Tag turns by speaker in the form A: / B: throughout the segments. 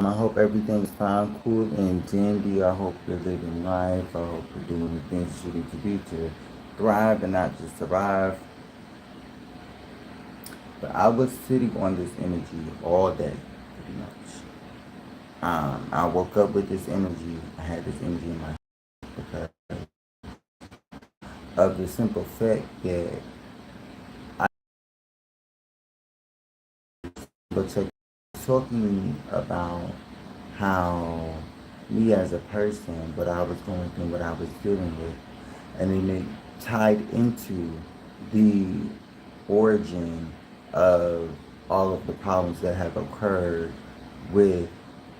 A: I hope everything is fine, cool, and dandy. I hope you're living life. I hope you're doing the things you need to do to thrive and not just survive. But I was sitting on this energy all day, pretty much. I woke up with this energy. I had this energy in my head because of the simple fact that I was talking about how me as a person, what I was going through, what I was dealing with, and then it tied into the origin of all of the problems that have occurred with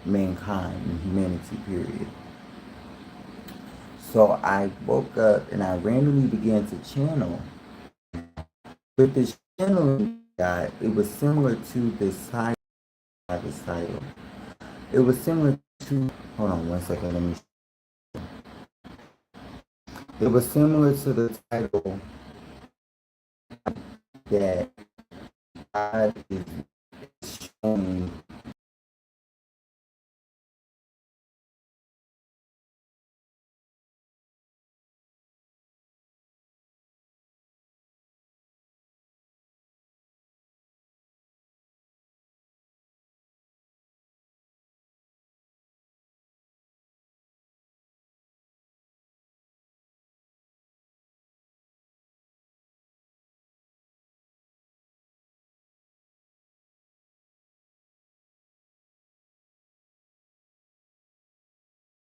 A: mankind and humanity, period. So I woke up and I randomly began to channel. With this channeling guy, it was similar to this title. It was similar to, hold on one second, let me. It was similar to the title that God is showing.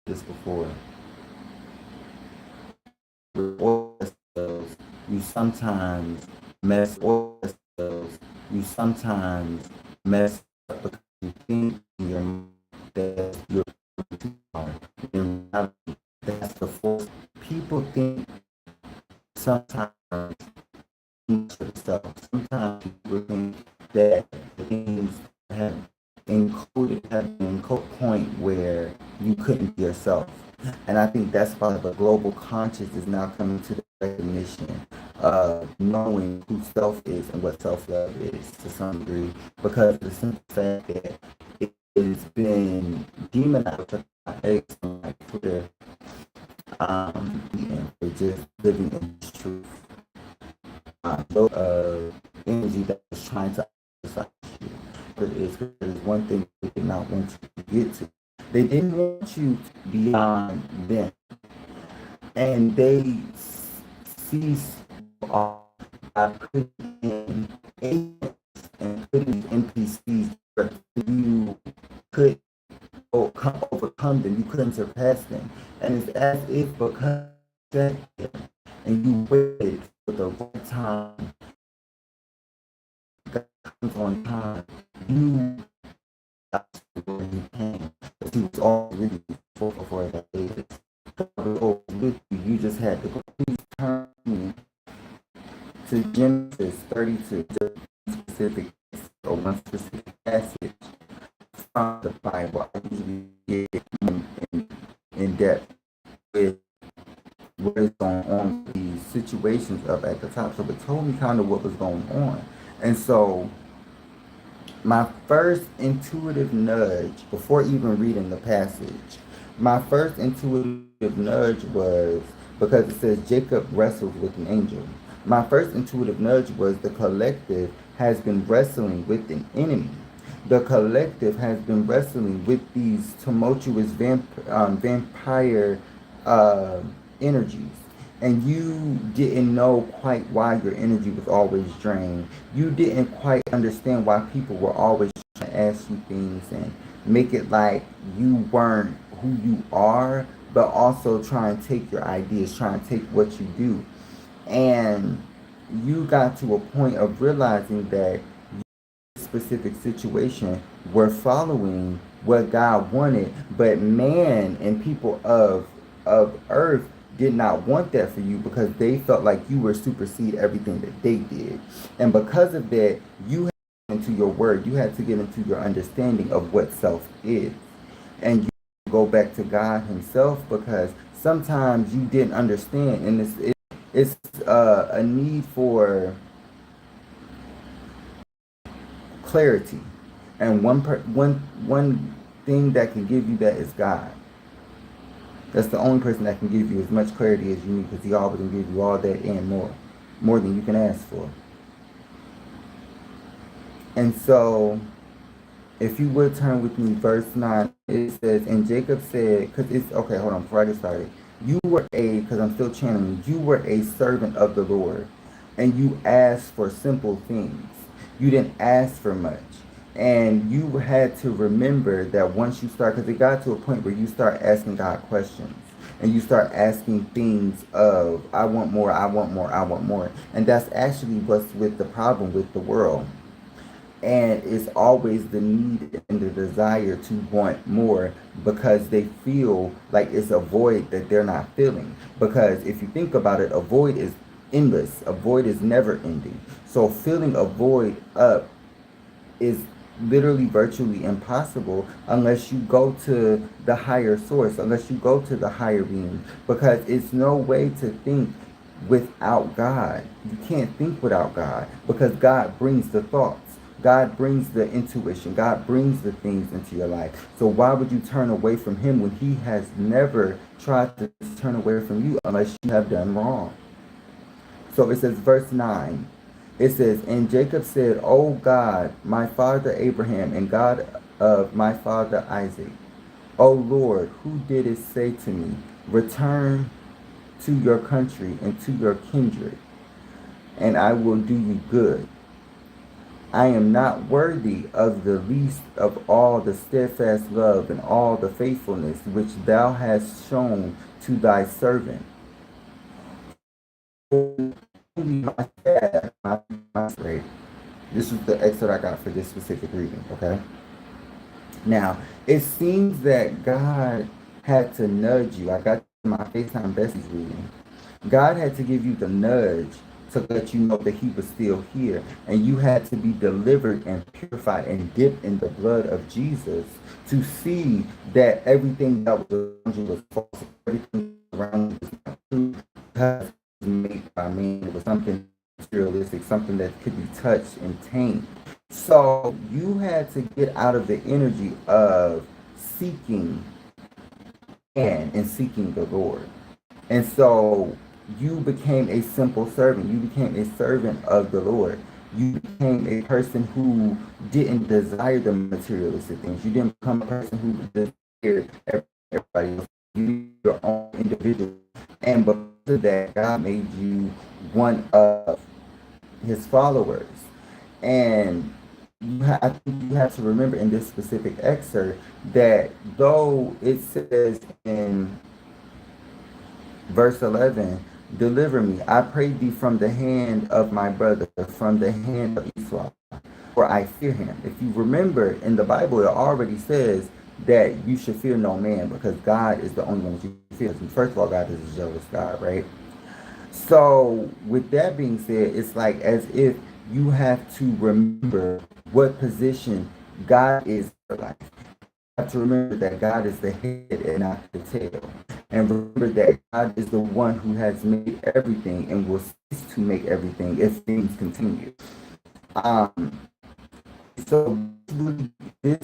A: This before. With oil cells, you sometimes mess oil cells, you sometimes mess up because you think in your mind that you're too hard. In reality, that's the force. People think sometimes stuff. Sometimes people think that things have an encoded point where you couldn't be yourself. And I think that's why the global conscious is now coming to the recognition of knowing who self is and what self-love is to some degree. Because the simple fact that it has been demonized by X on my Twitter, and for just living in this truth. Energy that is trying to exercise you. But it's one thing they did not want you to get to. They didn't want you beyond them. And they ceased by putting in agents and putting NPCs where you could overcome them, you couldn't surpass them. And it's as if because that and you waited for the right time, that comes on time, you got to where you came. But you was already before that is. With you, you just had to go. Please turn me to Genesis 32, just specific or one specific passage from the Bible. I usually get in depth with what is going on, the situations up at the top. So it told me kind of what was going on. And so my first intuitive nudge, before even reading the passage, my first intuitive nudge was, because it says Jacob wrestled with an angel. My first intuitive nudge was the collective has been wrestling with an enemy. The collective has been wrestling with these tumultuous vampire uh, energies. And you didn't know quite why your energy was always drained. You didn't quite understand why people were always trying to ask you things and make it like you weren't who you are, but also try and take your ideas, try and take what you do. And you got to a point of realizing that specific situation were following what God wanted, but man and people of earth did not want that for you because they felt like you were supersede everything that they did. And because of that, you had to get into your word, you had to get into your understanding of what self is. And you go back to God Himself because sometimes you didn't understand, and it's a need for clarity. And one thing thing that can give you that is God. That's the only person that can give you as much clarity as you need, because he always can give you all that and more than you can ask for. And so, if you would turn with me, verse 9, it says, and Jacob said, because it's, okay, hold on, before I get started. You were because I'm still channeling, you were a servant of the Lord, and you asked for simple things. You didn't ask for much. And you had to remember that once you start, because it got to a point where you start asking God questions. And you start asking things of, I want more, I want more, I want more. And that's actually what's with the problem with the world. And it's always the need and the desire to want more, because they feel like it's a void that they're not filling. Because if you think about it, a void is endless. A void is never ending. So filling a void up is literally virtually impossible unless you go to the higher source, unless you go to the higher being, because it's no way to think without God. You can't think without God, because God brings the thoughts. God brings the intuition. God brings the things into your life. So why would you turn away from him when he has never tried to turn away from you unless you have done wrong? So it says, verse 9, it says, and Jacob said, O God, my father Abraham, and God of my father Isaac, O Lord, who did it say to me, return to your country and to your kindred, and I will do you good. I am not worthy of the least of all the steadfast love and all the faithfulness which thou hast shown to thy servant. This is the excerpt I got for this specific reading, okay? Now, it seems that God had to nudge you. I got my FaceTime Bessie's reading. God had to give you the nudge to let you know that he was still here. And you had to be delivered and purified and dipped in the blood of Jesus to see that everything that was around you was false. Everything around you was not true, because it was made by man. It was something materialistic, something that could be touched and tamed. So you had to get out of the energy of seeking and seeking the Lord. And so you became a simple servant. You became a servant of the Lord. You became a person who didn't desire the materialistic things. You didn't become a person who desired everybody else. You were your own individual. And because of that, God made you one of his followers. And I think you have to remember in this specific excerpt that though it says in verse 11, deliver me, I pray thee, from the hand of my brother, from the hand of Esau, for I fear him. If you remember, in the Bible, it already says that you should fear no man, because God is the only one that you fear. First of all, God is a jealous God, right? So with that being said, it's like as if you have to remember what position God is in your life. You have to remember that God is the head and not the tail. And remember that God is the one who has made everything and will cease to make everything if things continue. So this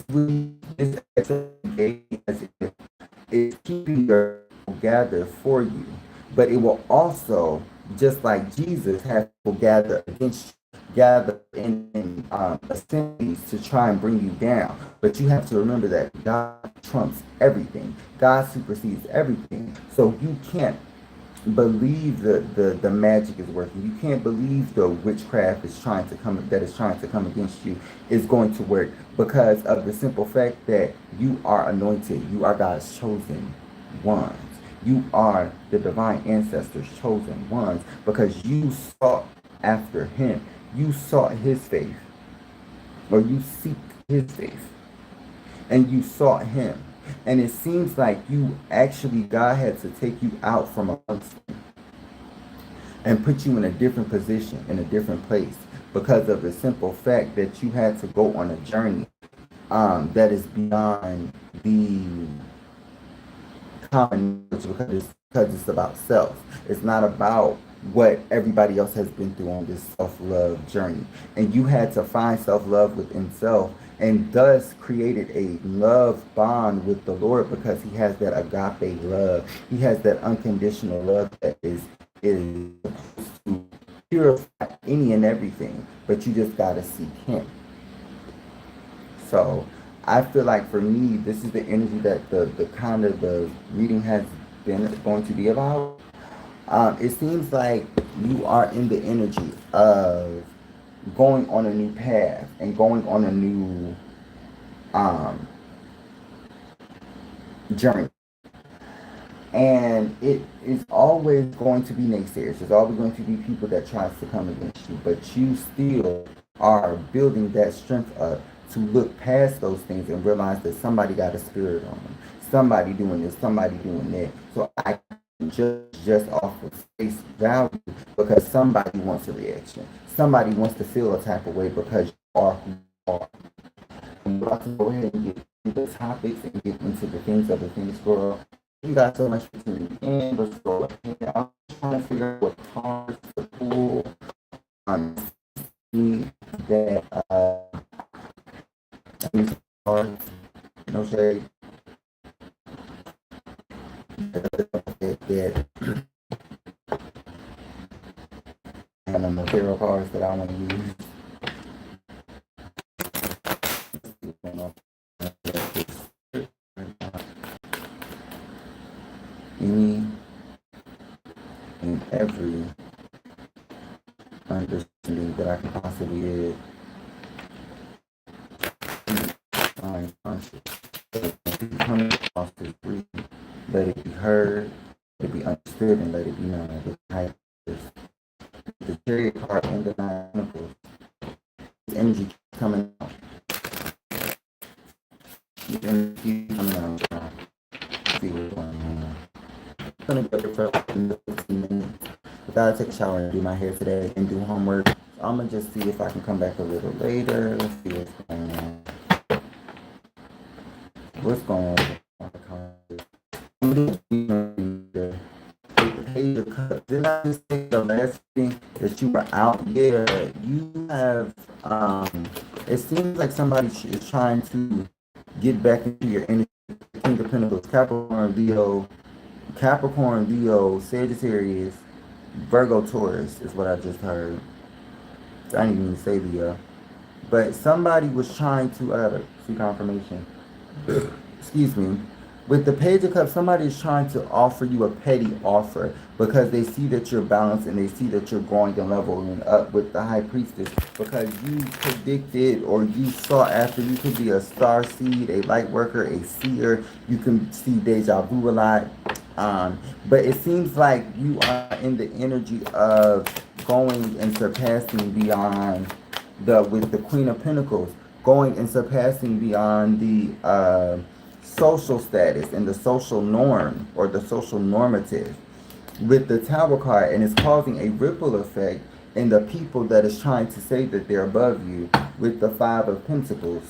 A: is keeping your gathered for you, but it will also, just like Jesus had to gather against you, gather in assemblies to try and bring you down. But you have to remember that God trumps everything. God supersedes everything. So you can't believe the magic is working. You can't believe the witchcraft is trying to come against you is going to work, because of the simple fact that you are anointed. You are God's chosen ones. You are the divine ancestors' chosen ones, because you sought after him. You sought his faith, or you seek his faith, and you sought him. And it seems like God had to take you out from amongst them and put you in a different position, in a different place, because of the simple fact that you had to go on a journey that is beyond the common, because it's about self. It's not about what everybody else has been through on this self-love journey. And you had to find self-love within self and thus created a love bond with the Lord because he has that agape love. He has that unconditional love that is supposed to purify any and everything, but you just gotta seek him. So I feel like for me, this is the energy that the kind of the reading has been going to be about. It seems like you are in the energy of going on a new path and going on a new um, journey. And it is always going to be naysayers. There's always going to be people that tries to come against you, but you still are building that strength up to look past those things and realize that somebody got a spirit on them. Somebody doing this, somebody doing that. So I can just off of face value because somebody wants a reaction. Somebody wants to feel a type of way because you are who you are. I'm about to go ahead and get into the topics and get into the things of the things world. You got so much between the end. Let's go ahead. I'm trying to figure out what cards to pull. See that these cards, no shade. That and the material cards that I want to use. Any and every understanding that I can possibly get. Find conscious. Coming across this reading, let it be heard, let it be understood, and let it be known. The Chariot card and the Nine of Pentacles. This energy keeps coming out. This energy keeps coming out. See what's going on. I'm gonna go for 15 minutes. I gotta take a shower and do my hair today and do homework. So I'm gonna just see if I can come back a little later. Let's see what's going on. What's going on? Didn't I just say the last thing that you were out? Yeah, you have. It seems like somebody is trying to get back into your energy. King of Pentacles, Capricorn, Leo, Sagittarius, Virgo, Taurus is what I just heard. I didn't even say Leo, but somebody was trying to. I gotta see confirmation. Excuse me. With the Page of Cups, somebody is trying to offer you a petty offer because they see that you're balanced and they see that you're growing and leveling up with the High Priestess because you predicted or you saw after you could be a star seed, a light worker, a seer. You can see deja vu a lot. But it seems like you are in the energy of going and surpassing beyond with the Queen of Pentacles, going and surpassing beyond the social status and the social norm or the social normative with the Tower card, and it's causing a ripple effect in the people that is trying to say that they're above you with the Five of Pentacles.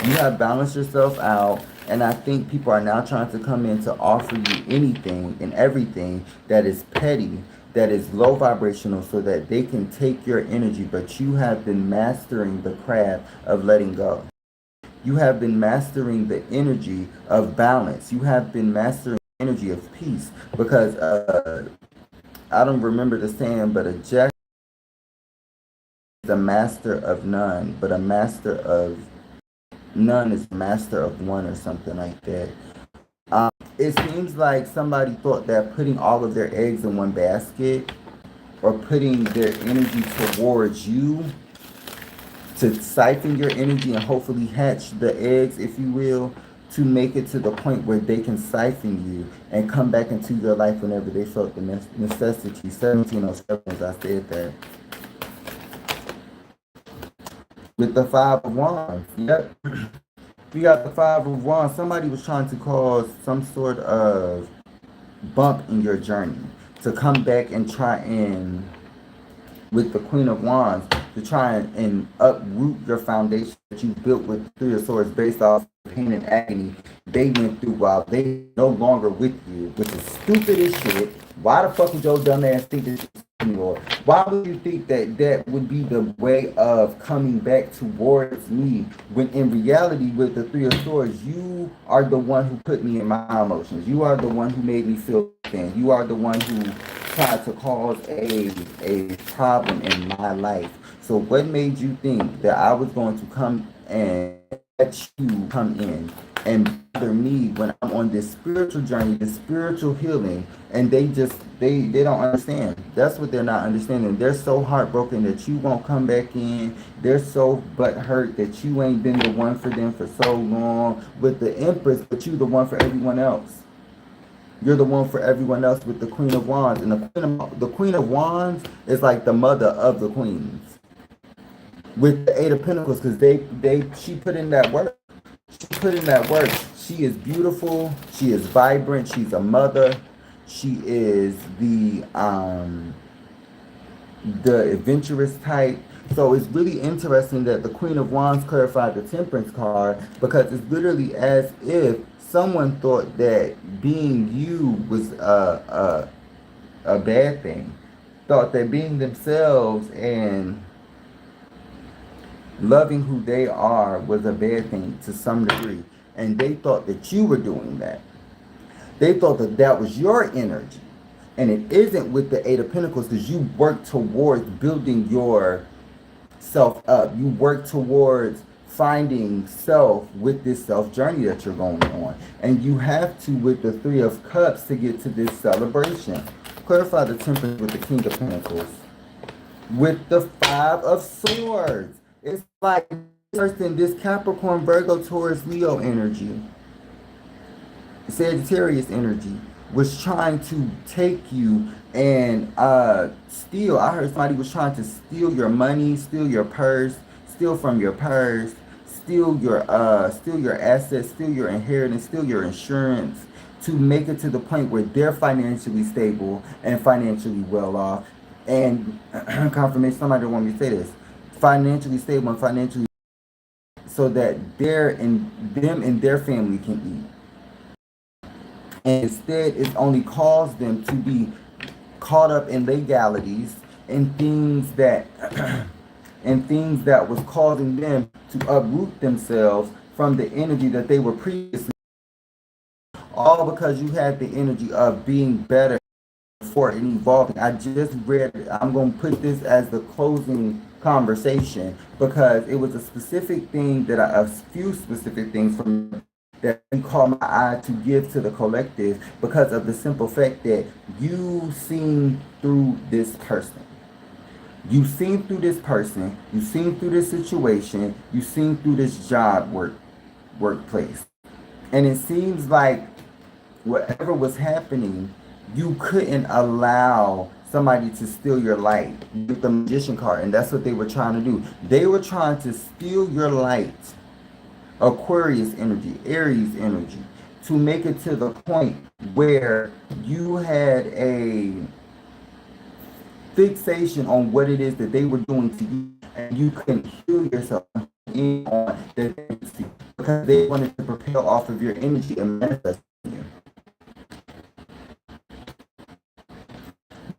A: You have balanced yourself out, and I think people are now trying to come in to offer you anything and everything that is petty, that is low vibrational, so that they can take your energy. But you have been mastering the craft of letting go. You have been mastering the energy of balance. You have been mastering the energy of peace. Because I don't remember the saying, but a jack is a master of none, but a master of none is a master of one, or something like that. It seems like somebody thought that putting all of their eggs in one basket or putting their energy towards you to siphon your energy and hopefully hatch the eggs, if you will, to make it to the point where they can siphon you and come back into your life whenever they felt the necessity. 1707, as I said that. With the Five of Wands, yep. We got the Five of Wands. Somebody was trying to cause some sort of bump in your journey to come back and try and, with the Queen of Wands, to try and uproot your foundation that you built with Three of Swords based off pain and agony they went through while they no longer with you, which is stupid as shit. Why the fuck would your dumb ass think this anymore? Why would you think that that would be the way of coming back towards me when in reality with the Three of Swords, you are the one who put me in my emotions. You are the one who made me feel thin. You are the one who tried to cause a problem in my life. So what made you think that I was going to come and let you come in and bother me when I'm on this spiritual journey, this spiritual healing, and they don't understand. That's what they're not understanding. They're so heartbroken that you won't come back in. They're so butthurt that you ain't been the one for them for so long with the Empress, but you the one for everyone else. You're the one for everyone else with the Queen of Wands, and the Queen of Wands is like the mother of the queens with the Eight of Pentacles, because she put in that work. She put in that work. She is beautiful. She is vibrant. She's a mother. She is the adventurous type. So it's really interesting that the Queen of Wands clarified the Temperance card, because it's literally as if someone thought that being you was a bad thing. Thought that being themselves and loving who they are was a bad thing to some degree. And they thought that you were doing that. They thought that that was your energy. And it isn't with the Eight of Pentacles, because you work towards building yourself up. You work towards finding self with this self journey that you're going on. And you have to with the Three of Cups to get to this celebration. Clarify the Temperance with the King of Pentacles. With the Five of Swords. It's like this Capricorn, Virgo, Taurus, Leo energy, Sagittarius energy was trying to take you and steal. I heard somebody was trying to steal your money, steal your purse, steal from your purse, steal your assets, steal your inheritance, steal your insurance, to make it to the point where they're financially stable and financially well off. And confirmation, somebody don't want me to say this. Financially stable and financially, so that them and their family can eat. And instead, it's only caused them to be caught up in legalities and things that was causing them to uproot themselves from the energy that they were previously. All because you had the energy of being better for it and evolving. I just read, I'm going to put this as the closing conversation, because it was a specific thing that a few specific things from that caught my eye to give to the collective, because of the simple fact that you seen through this person. You seen through this person, you seen through this situation, you seen through this workplace. And it seems like whatever was happening, you couldn't allow somebody to steal your light with the Magician card. And that's what they were trying to do. They were trying to steal your light, Aquarius energy, Aries energy, to make it to the point where you had a fixation on what it is that they were doing to you, and you couldn't heal yourself in on that energy, because they wanted to propel off of your energy and manifest you.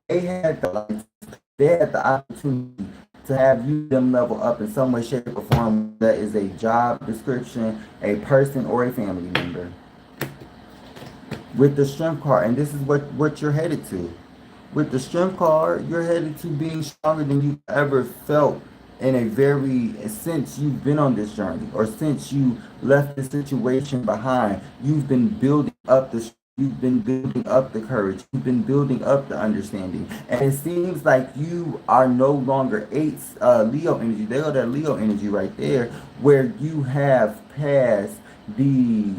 A: They had the opportunity to have you them level up in some way, shape, or form. That is a job description, a person, or a family member. With the Strength card, and this is what you're headed to. With the Strength card, you're headed to being stronger than you ever felt since you've been on this journey, or since you left this situation behind. You've been building up the You've been building up the courage. You've been building up the understanding. And it seems like you are no longer Leo energy. They are that Leo energy right there, where you have passed the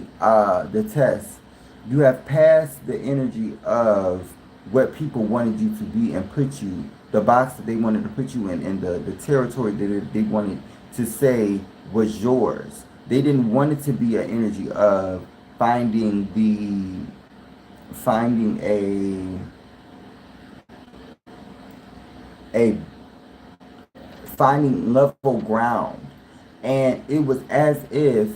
A: test. You have passed the energy of what people wanted you to be and put you, the box that they wanted to put you in, and the territory that they wanted to say was yours. They didn't want it to be an energy of finding finding level ground. And it was as if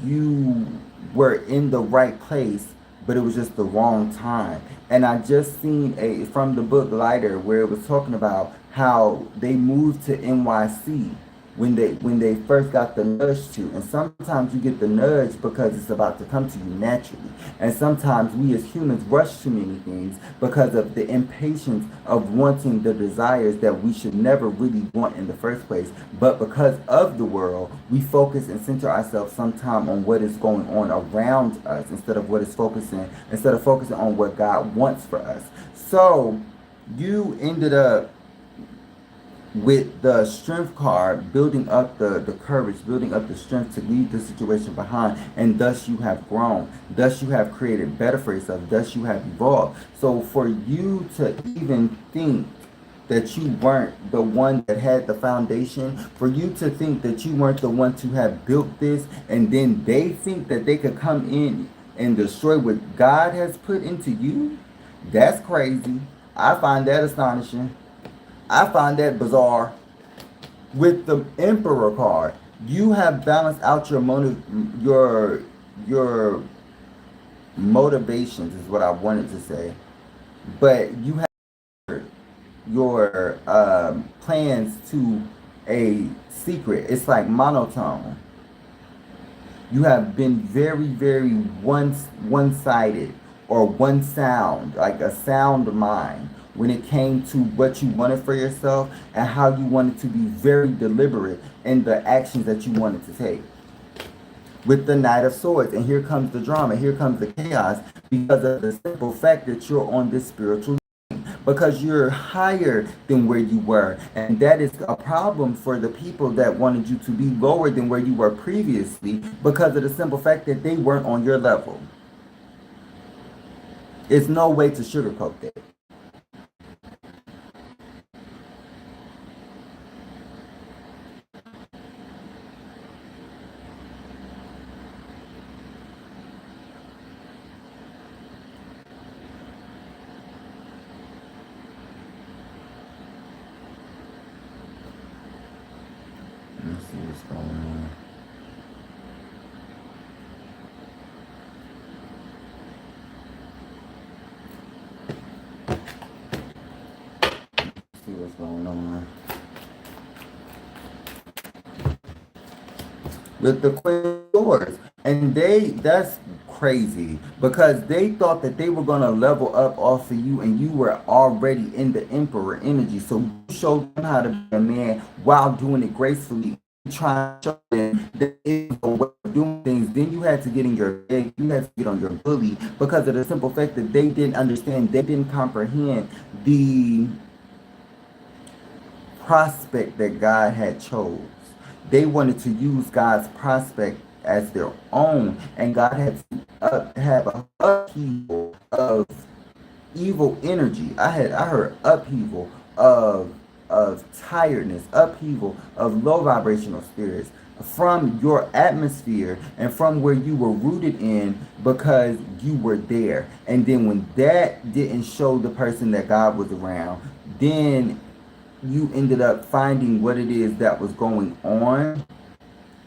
A: you were in the right place, but it was just the wrong time. And I just seen from the book Lighter, where it was talking about how they moved to NYC when they first got the nudge to. And sometimes you get the nudge because it's about to come to you naturally. And sometimes we as humans rush too many things because of the impatience of wanting the desires that we should never really want in the first place. But because of the world, we focus and center ourselves sometime on what is going on around us instead of focusing on what God wants for us. So you ended up with the strength card, building up the courage, building up the strength to leave the situation behind, and thus you have grown, thus you have created better for yourself, thus you have evolved. So for you to even think that you weren't the one that had the foundation, for you to think that you weren't the one to have built this, and then they think that they could come in and destroy what God has put into you, that's crazy. I find that astonishing. I find that bizarre. With the Emperor card, you have balanced out your your motivations is what I wanted to say, but you have your plans to a secret. It's like monotone. You have been very, very one-sided or one sound, like a sound mind, when it came to what you wanted for yourself and how you wanted to be very deliberate in the actions that you wanted to take. With the Knight of Swords, and here comes the drama, here comes the chaos, because of the simple fact that you're on this spiritual journey, because you're higher than where you were, and that is a problem for the people that wanted you to be lower than where you were previously, because of the simple fact that they weren't on your level. It's no way to sugarcoat that. Let's see what's going on. Let's see what's going on. With the Queen of Swords. And that's crazy, because they thought that they were going to level up off of you, and you were already in the Emperor energy. So you showed them how to be a man while doing it gracefully, trying to show them that it's a way of doing things. Then you had to get in your bed, you had to get on your bully, because of the simple fact that they didn't understand, they didn't comprehend the prospect that God had chose. They wanted to use God's prospect as their own, and God had to have a upheaval of evil energy. I heard upheaval of tiredness, upheaval of low vibrational spirits from your atmosphere and from where you were rooted in, because you were there. And then when that didn't show the person that God was around, then you ended up finding what it is that was going on,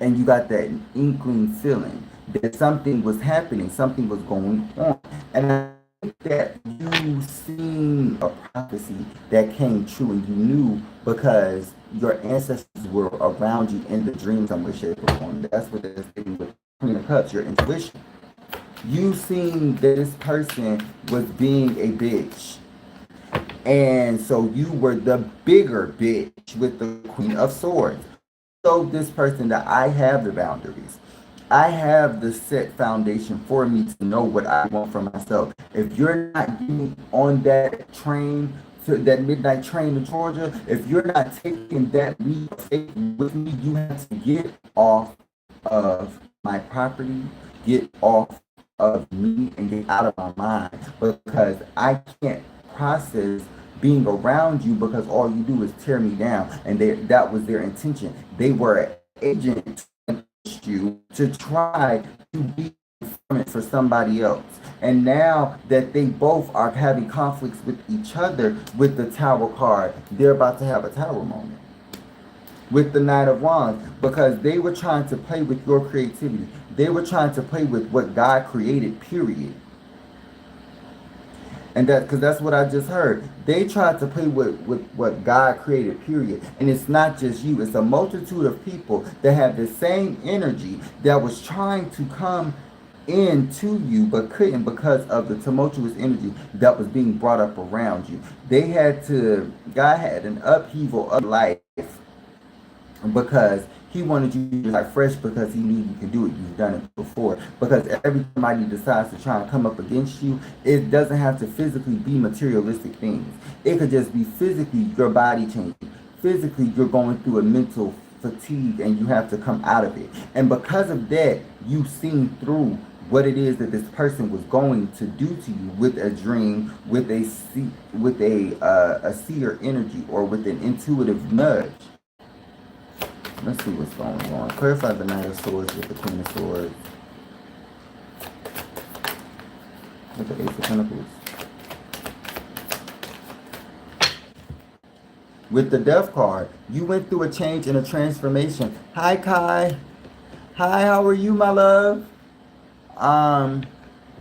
A: and you got that inkling feeling that something was happening, something was going on. And I think that you seen a prophecy that came true, and you knew because your ancestors were around you in the dream somewhere, shape, or form. That's what they're saying with Queen of Cups, your intuition. You seen that this person was being a bitch, and so you were the bigger bitch with the Queen of Swords. So this person that I have the boundaries. I have the set foundation for me to know what I want for myself. If you're not getting on that train, to that midnight train to Georgia, if you're not taking that leap of faith with me, you have to get off of my property, get off of me, and get out of my mind, because I can't process being around you, because all you do is tear me down. And that was their intention. They were an agent against you to try to be for somebody else. And now that they both are having conflicts with each other with the Tower card, they're about to have a Tower moment. with the Knight of Wands, because they were trying to play with your creativity. They were trying to play with what God created, period. And because that's what I just heard. They tried to play with what God created, period. And it's not just you. It's a multitude of people that have the same energy that was trying to come into you but couldn't, because of the tumultuous energy that was being brought up around you. God had an upheaval of life, because he wanted you to start fresh, because he knew you could do it. You've done it before. Because every time he decides to try and come up against you, it doesn't have to physically be materialistic things. It could just be physically your body changing. Physically, you're going through a mental fatigue and you have to come out of it. And because of that, you've seen through what it is that this person was going to do to you with a dream, with a seer energy, or with an intuitive nudge. Let's see what's going on. Clarify the Knight of Swords with the Queen of Swords. With the Ace of Pentacles. With the Death card, you went through a change and a transformation. Hi, Kai. Hi, how are you, my love?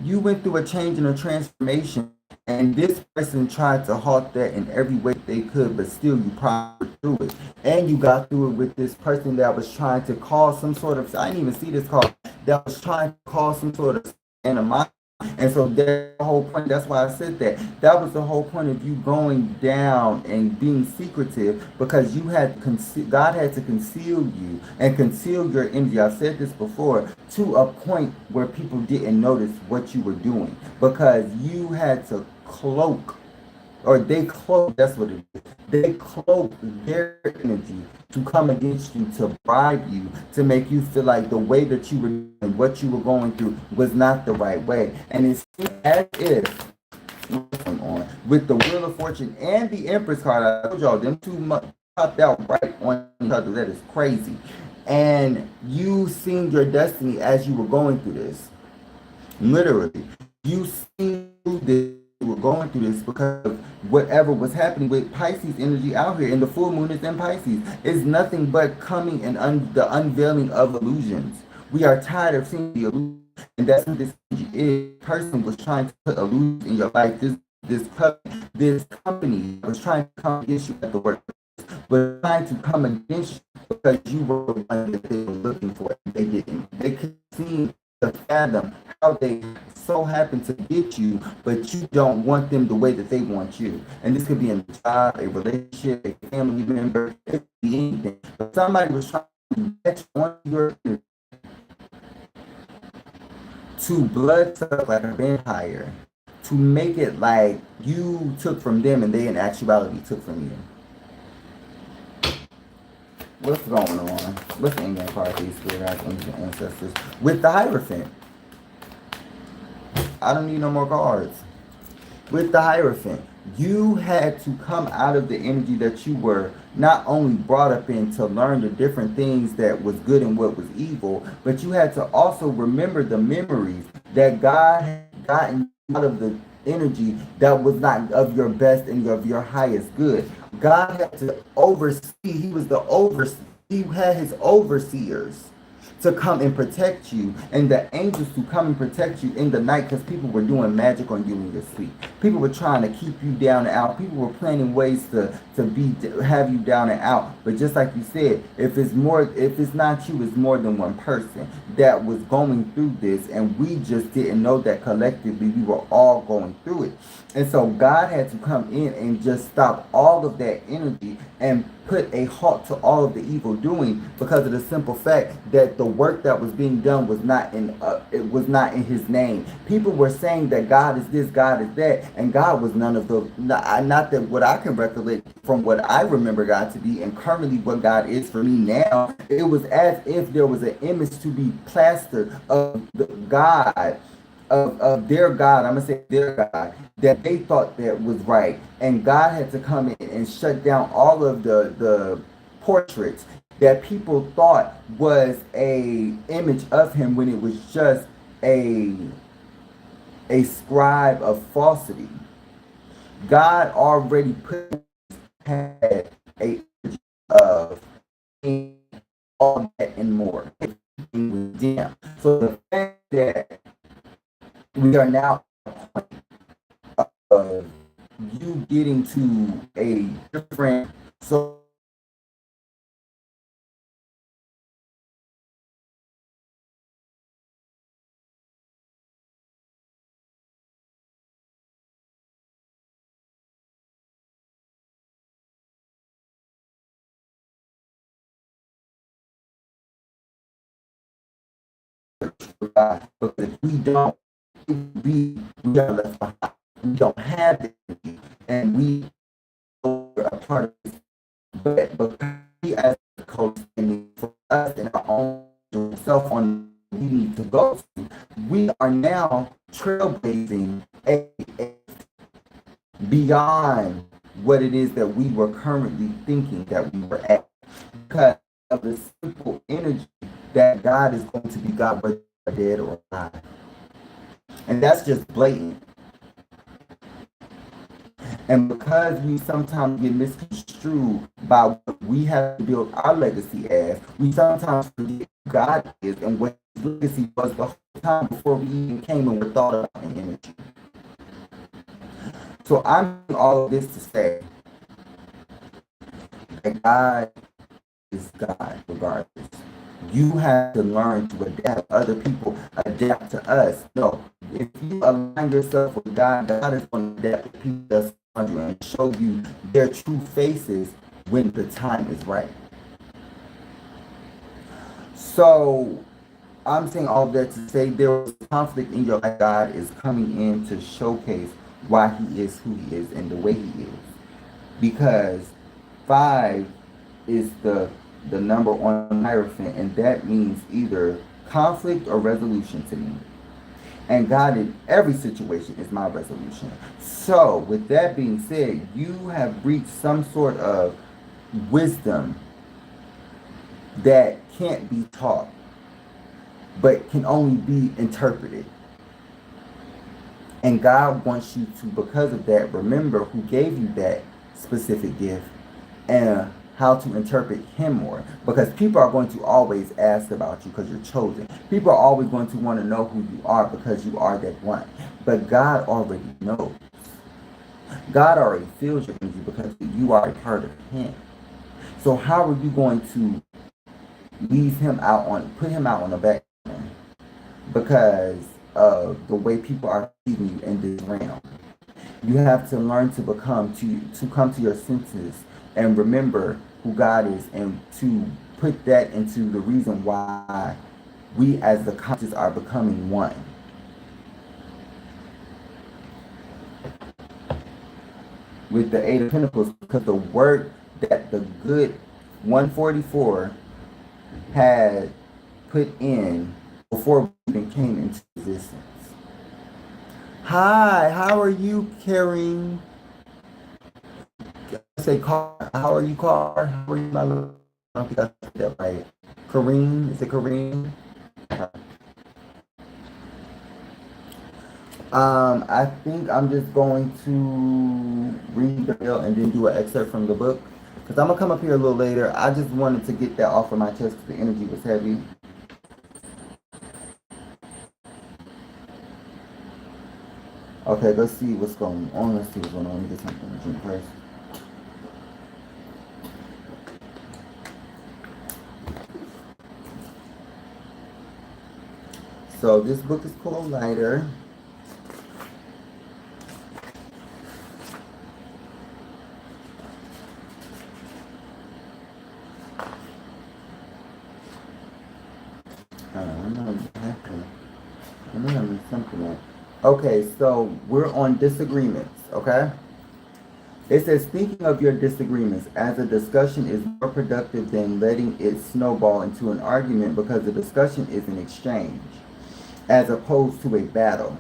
A: You went through a change and a transformation, and this person tried to halt that in every way they could, but still you powered through it. And you got through it with this person that was trying to cause some sort of, I didn't even see this card, that was trying to cause some sort of animosity. And so that's the whole point. That's why I said that. That was the whole point of you going down and being secretive, because you had God had to conceal you and conceal your energy. I've said this before, to a point where people didn't notice what you were doing, because you had to cloak, or they cloak, that's what it is. They cloak their energy to come against you, to bribe you, to make you feel like the way that you were doing, what you were going through, was not the right way. And it's as if, what's going on, with the Wheel of Fortune and the Empress card, I told y'all, them two popped out right on each other. That is crazy. And you seen your destiny as you were going through this. Literally. You seen through this. We're going through this because of whatever was happening with Pisces energy out here, and the full moon is in Pisces. It's nothing but coming and the unveiling of illusions. We are tired of seeing the illusion, and that's what this energy is. Person was trying to put illusions in your life. This company was trying to come against you at the workplace, was trying to come against you because you were the one that they were looking for. They didn't. They couldn't see to fathom how they so happen to get you, but you don't want them the way that they want you. And this could be in a job, a relationship, a family member, it could be anything. But somebody was trying to catch on your to blood suck like a vampire, to make it like you took from them and they in actuality took from you. What's going on? What's the Indian card for these spirit guides, angels, and ancestors? With the Hierophant. I don't need no more cards. With the Hierophant, you had to come out of the energy that you were not only brought up in to learn the different things that was good and what was evil, but you had to also remember the memories that God had gotten out of the energy that was not of your best and of your highest good. God had to oversee. He was the overseer. He had his overseers to come and protect you, and the angels to come and protect you in the night, because people were doing magic on you in your sleep. People were trying to keep you down and out. People were planning ways to have you down and out. But just like you said, if it's not you, it's more than one person that was going through this, and we just didn't know that collectively we were all going through it. And so God had to come in and just stop all of that energy and put a halt to all of the evil doing, because of the simple fact that the work that was being done was not in his name. People were saying that God is this, God is that, and God was none of those. Not that what I can recollect from what I remember God to be, and currently what God is for me now. It was as if there was an image to be plastered of the God, of their God, I'm going to say their God, that they thought that was right. And God had to come in and shut down all of the portraits that people thought was a image of him, when it was just a scribe of falsity. God already had a image of all that and more. So the fact that we are now you getting to a different because if we don't, we are left behind. We don't have it, and we are a part of this. But because we as a coach and for us and our own self on we need to go to, we are now trailblazing beyond what it is that we were currently thinking that we were at, because of the simple energy that God is going to be God, whether you're dead or alive. And that's just blatant. And because we sometimes get misconstrued by what we have to build our legacy as, we sometimes forget who God is and what his legacy was the whole time before we even came and were thought about in energy. So I'm doing all of this to say that God is God regardless. You have to learn to adapt. Other people adapt to us. No, if you align yourself with God, God is going to adapt to people that's around you and show you their true faces when the time is right. So I'm saying all that to say there was conflict in your life. God is coming in to showcase why he is who he is and the way he is. Because 5 is the number on Hierophant, and that means either conflict or resolution to me. And God in every situation is my resolution. So with that being said, you have reached some sort of wisdom that can't be taught, but can only be interpreted. And God wants you to, because of that, remember who gave you that specific gift and how to interpret him more. Because people are going to always ask about you because you're chosen. People are always going to want to know who you are because you are that one. But God already knows. God already feels your energy because you are a part of him. So how are you going to leave him out on, put him out on the back end because of the way people are treating you in this realm? You have to learn to come to your senses and remember who God is, and to put that into the reason why we as the conscious are becoming one. With the 8 of Pentacles, because the work that the good 144 had put in before we even came into existence. Hi, how are you, Kareem? I say Car. How are you, Car? How are you, my love? I don't think I said that right. Kareem? Is it Kareem? I think I'm just going to read the bill and then do an excerpt from the book. Because I'm going to come up here a little later. I just wanted to get that off of my chest because the energy was heavy. Okay, let's see what's going on. Let's see what's going on. Let me get something to drink first. So this book is called Lighter. Okay, so we're on disagreements, okay? It says, speaking of your disagreements, as a discussion is more productive than letting it snowball into an argument because the discussion is an exchange, as opposed to a battle.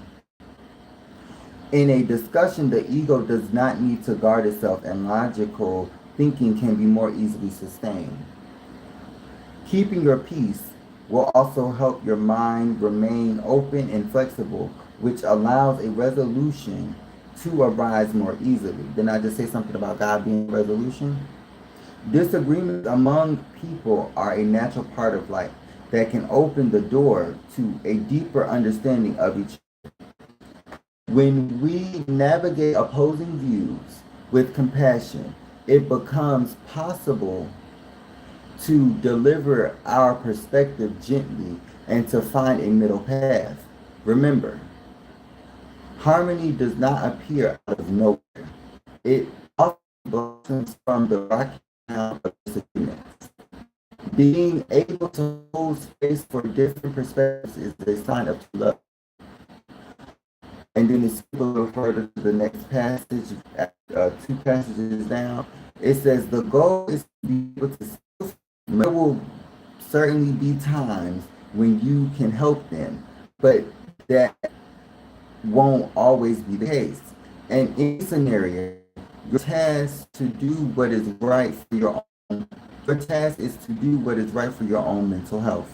A: In a discussion, the ego does not need to guard itself, and logical thinking can be more easily sustained. Keeping your peace will also help your mind remain open and flexible, which allows a resolution to arise more easily. Didn't I just say something about God being a resolution? Disagreements among people are a natural part of life that can open the door to a deeper understanding of each other. When we navigate opposing views with compassion, it becomes possible to deliver our perspective gently and to find a middle path. Remember, harmony does not appear out of nowhere. It often blossoms from the rocky ground of disagreements. Being able to hold space for different perspectives is a sign of love. And then it's a little further to the next passage, two passages down. It says the goal is to be able to. There will certainly be times when you can help them, but that won't always be the case. And in this scenario, your task to do what is right for your own. Your task is to do what is right for your own mental health.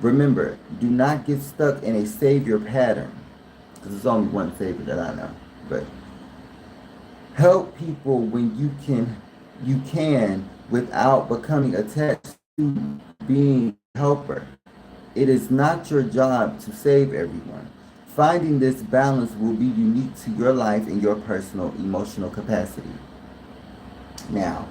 A: Remember, do not get stuck in a savior pattern, because there's only one savior that I know. But help people when you can without becoming attached to being a helper. It is not your job to save everyone. Finding this balance will be unique to your life and your personal emotional capacity. Now,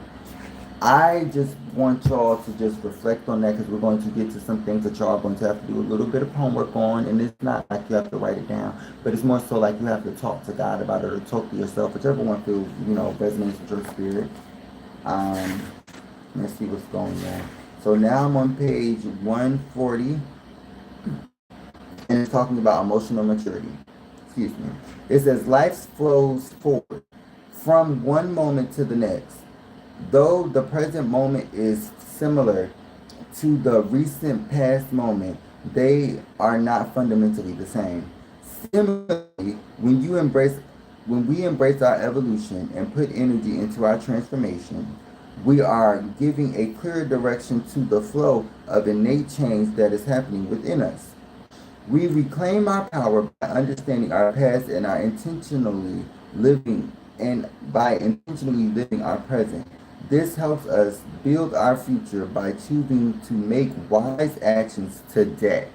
A: I just want y'all to just reflect on that, because we're going to get to some things that y'all are going to have to do a little bit of homework on, and it's not like you have to write it down, but it's more so like you have to talk to God about it or talk to yourself, whichever one feels, resonates with your spirit. Let's see what's going on. So now I'm on page 140, and it's talking about emotional maturity. Excuse me. It says life flows forward from one moment to the next. Though the present moment is similar to the recent past moment, they are not fundamentally the same. Similarly, when we embrace our evolution and put energy into our transformation, we are giving a clear direction to the flow of innate change that is happening within us. We reclaim our power by understanding our past and by intentionally living our present. This helps us build our future by choosing to make wise actions today.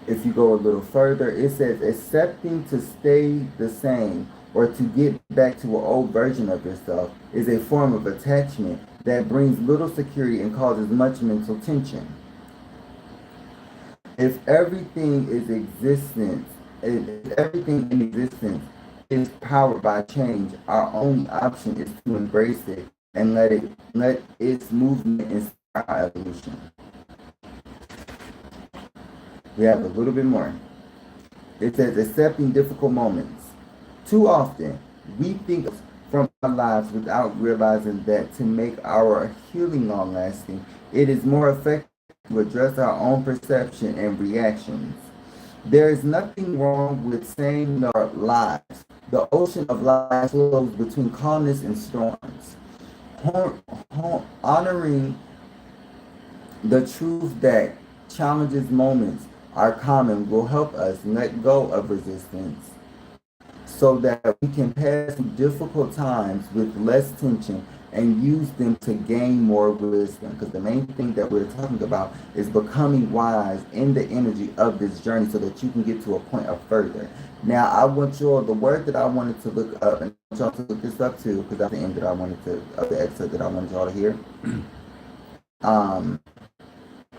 A: If you go a little further, it says accepting to stay the same or to get back to an old version of yourself is a form of attachment that brings little security and causes much mental tension. If everything in existence is powered by change, our only option is to embrace it and let its movement inspire our evolution. We have a little bit more. It says accepting difficult moments. Too often, we think from our lives without realizing that to make our healing long-lasting, it is more effective to address our own perception and reactions. There is nothing wrong with saying our lives. The ocean of life flows between calmness and storms. Honoring the truth that challenges moments are common will help us let go of resistance so that we can pass through difficult times with less tension and use them to gain more wisdom. Because the main thing that we're talking about is becoming wise in the energy of this journey so that you can get to a point of further. Now, I want y'all, the word that I wanted to look up, and I want y'all to look this up too, because that's the end that I wanted to, of the excerpt that I wanted y'all to hear,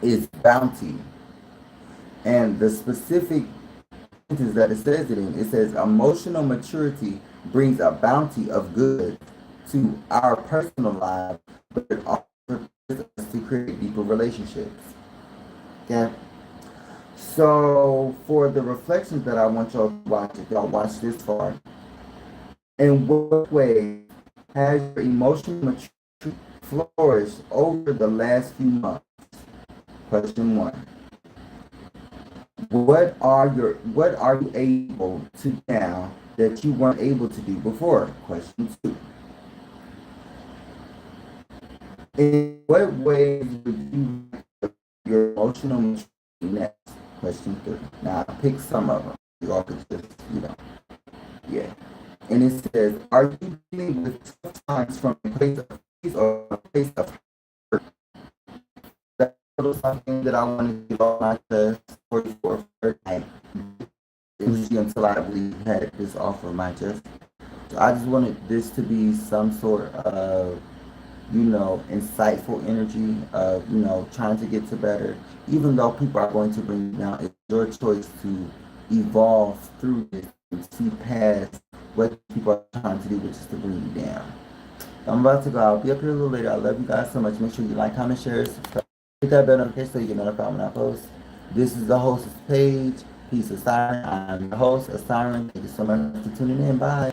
A: is bounty. And the specific sentence that it says it in, it says emotional maturity brings a bounty of good to our personal lives, but it also prepares us to create deeper relationships. Okay? So for the reflections that I want y'all to watch, if y'all watch this far, in what way has your emotional maturity flourished over the last few months? Question 1. What are you able to do now that you weren't able to do before? Question 2. In what ways would you your emotional maturity next? Question 3. Now pick some of them. You all could just, yeah. And it says, are you dealing with tough times from a place of peace or a place of hurt? That's something that I wanted to get off my chest for night until I really had this off of my chest. So I just wanted this to be some sort of, insightful energy of, trying to get to better. Even though people are going to bring you down, it's your choice to evolve through this and see past what people are trying to do, which is to bring you down. I'm about to go. I'll be up here a little later. I love you guys so much. Make sure you like, comment, share, subscribe. Hit that bell notification so you get notified when I post. This is the host's page. Peace, Asiyryñ. I'm your host, Asiyryñ. Thank you so much for tuning in. Bye.